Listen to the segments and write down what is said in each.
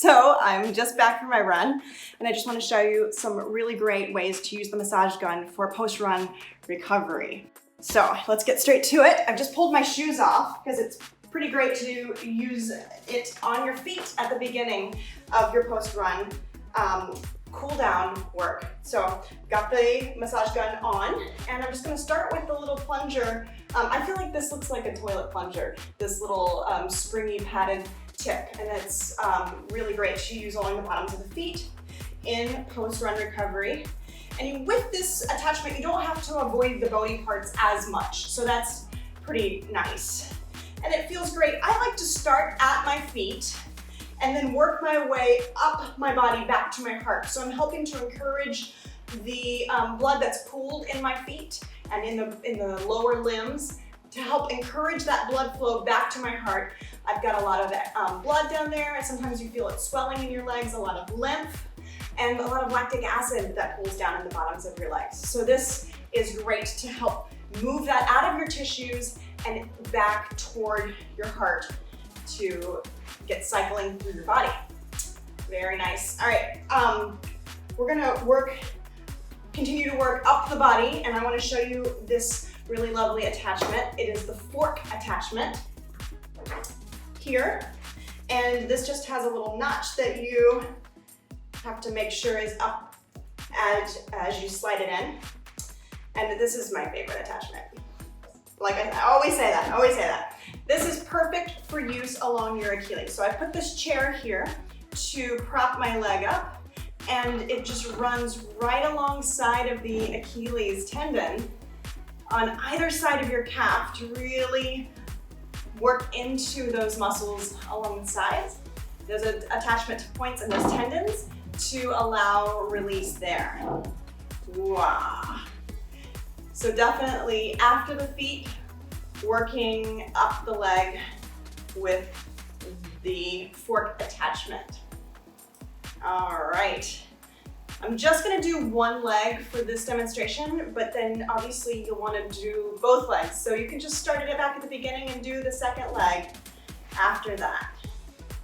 So I'm just back from my run, and I just want to show you some really great ways to use the massage gun for post-run recovery. So let's get straight to it. I've just pulled my shoes off because it's pretty great to use it on your feet at the beginning of your post-run cool down work. So got the massage gun on, and I'm just going to start with the little plunger. I feel like this looks like a toilet plunger, this little springy padded tip, and it's really great to use along the bottoms of the feet in post-run recovery. And with this attachment, you don't have to avoid the bony parts as much, so that's pretty nice. And it feels great. I like to start at my feet and then work my way up my body back to my heart. So I'm helping to encourage the blood that's pooled in my feet and in the lower limbs to help encourage that blood flow back to my heart. I've got a lot of blood down there, and sometimes you feel it swelling in your legs, a lot of lymph, and a lot of lactic acid that pools down in the bottoms of your legs. So this is great to help move that out of your tissues and back toward your heart to get cycling through your body. Very nice. All right, we're gonna continue to work up the body, and I wanna show you this really lovely attachment. It is the fork attachment here, and this just has a little notch that you have to make sure is up as you slide it in. And this is my favorite attachment. Like I always say that. This is perfect for use along your Achilles. So I put this chair here to prop my leg up, and it just runs right alongside of the Achilles tendon on either side of your calf to really work into those muscles along the sides. There's an attachment to points and those tendons to allow release there. Wow. So definitely after the feet, working up the leg with the fork attachment. All right. I'm just gonna do one leg for this demonstration, but then obviously you'll wanna do both legs. So you can just start it back at the beginning and do the second leg after that.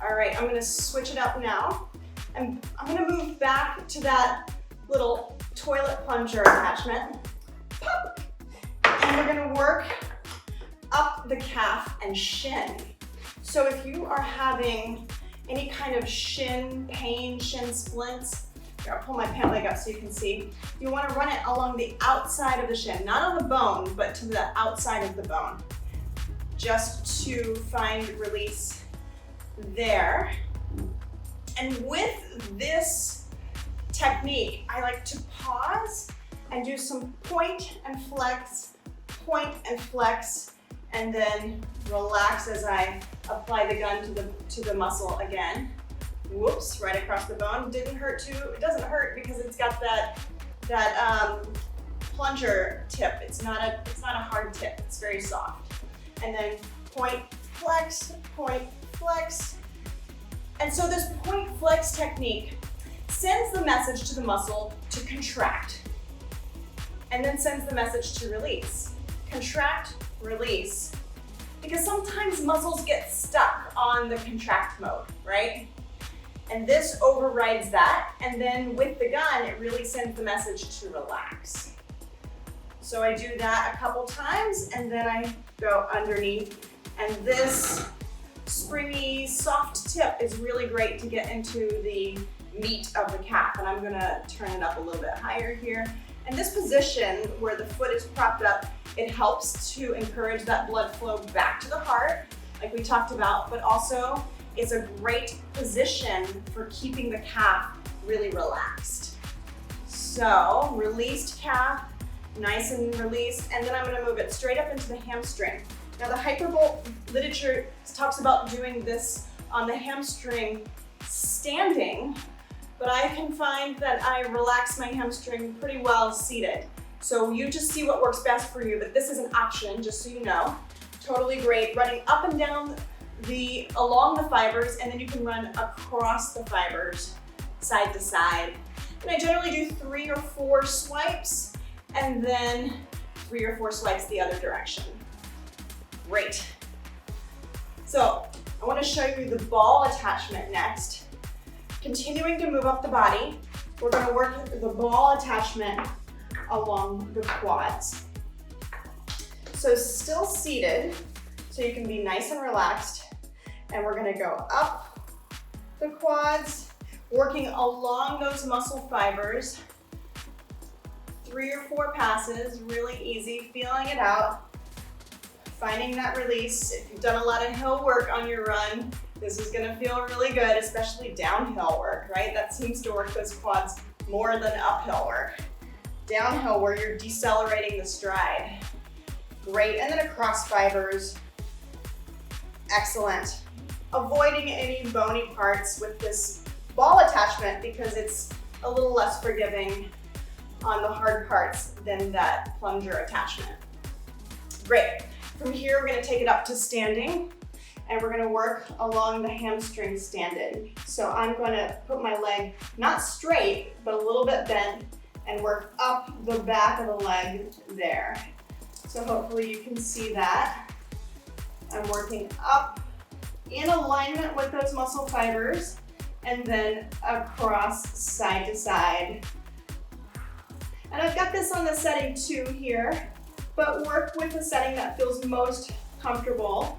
All right, I'm gonna switch it up now. And I'm gonna move back to that little toilet plunger attachment. Pop. And we're gonna work up the calf and shin. So if you are having any kind of shin pain, shin splints, here, I'll pull my pant leg up so you can see. You want to run it along the outside of the shin, not on the bone, but to the outside of the bone, just to find release there. And with this technique, I like to pause and do some point and flex, and then relax as I apply the gun to the muscle again. Whoops, right across the bone. Didn't hurt too. It doesn't hurt because it's got that plunger tip. It's not a hard tip. It's very soft. And then point, flex. And so this point flex technique sends the message to the muscle to contract, and then sends the message to release. Contract, release. Because sometimes muscles get stuck on the contract mode, right? And this overrides that, and then with the gun, it really sends the message to relax. So I do that a couple times, and then I go underneath, and this springy, soft tip is really great to get into the meat of the calf, and I'm gonna turn it up a little bit higher here. And this position where the foot is propped up, it helps to encourage that blood flow back to the heart, like we talked about, but also it's a great position for keeping the calf really relaxed. So released calf, nice and released, and then I'm gonna move it straight up into the hamstring. Now the Hypervolt literature talks about doing this on the hamstring standing, but I can find that I relax my hamstring pretty well seated. So you just see what works best for you, but this is an option, just so you know. Totally great, running up and down along the fibers, and then you can run across the fibers, side to side. And I generally do 3 or 4 swipes, and then 3 or 4 swipes the other direction. Great. So I want to show you the ball attachment next. Continuing to move up the body, we're gonna work the ball attachment along the quads. So still seated, so you can be nice and relaxed. And we're gonna go up the quads, working along those muscle fibers. 3 or 4 passes, really easy, feeling it out. Finding that release. If you've done a lot of hill work on your run, this is gonna feel really good, especially downhill work, right? That seems to work those quads more than uphill work. Downhill where you're decelerating the stride. Great, and then across fibers. Excellent. Avoiding any bony parts with this ball attachment because it's a little less forgiving on the hard parts than that plunger attachment. Great. From here, we're gonna take it up to standing, and we're gonna work along the hamstring stand-in. So I'm gonna put my leg not straight, but a little bit bent, and work up the back of the leg there. So hopefully you can see that. I'm working up in alignment with those muscle fibers, and then across side to side. And I've got this on the setting 2 here, but work with the setting that feels most comfortable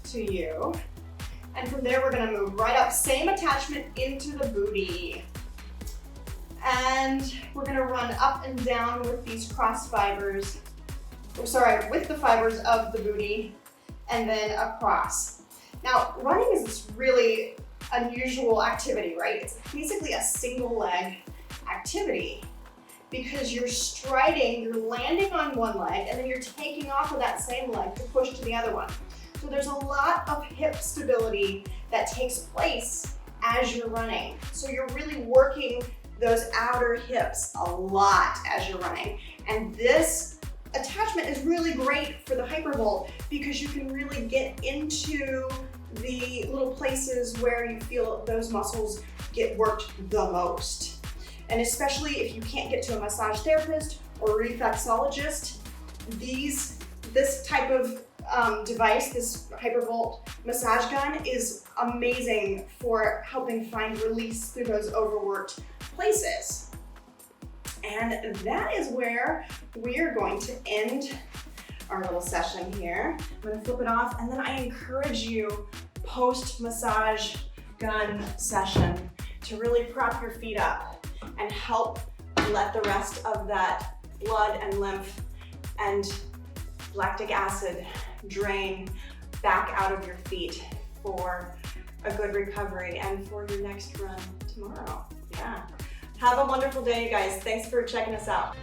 to you. And from there, we're gonna move right up, same attachment into the booty. And we're gonna run up and down with these cross fibers, with the fibers of the booty, and then across. Now, running is this really unusual activity, right? It's basically a single leg activity because you're striding, you're landing on one leg, and then you're taking off of that same leg to push to the other one. So there's a lot of hip stability that takes place as you're running. So you're really working those outer hips a lot as you're running. And this attachment is really great for the hypervolt because you can really get into the little places where you feel those muscles get worked the most. And especially if you can't get to a massage therapist or reflexologist, this type of device, this hypervolt massage gun, is amazing for helping find release through those overworked places. And that is where we are going to end our little session here. I'm gonna flip it off, and then I encourage you post-massage gun session to really prop your feet up and help let the rest of that blood and lymph and lactic acid drain back out of your feet for a good recovery and for your next run tomorrow. Yeah. Have a wonderful day, you guys. Thanks for checking us out.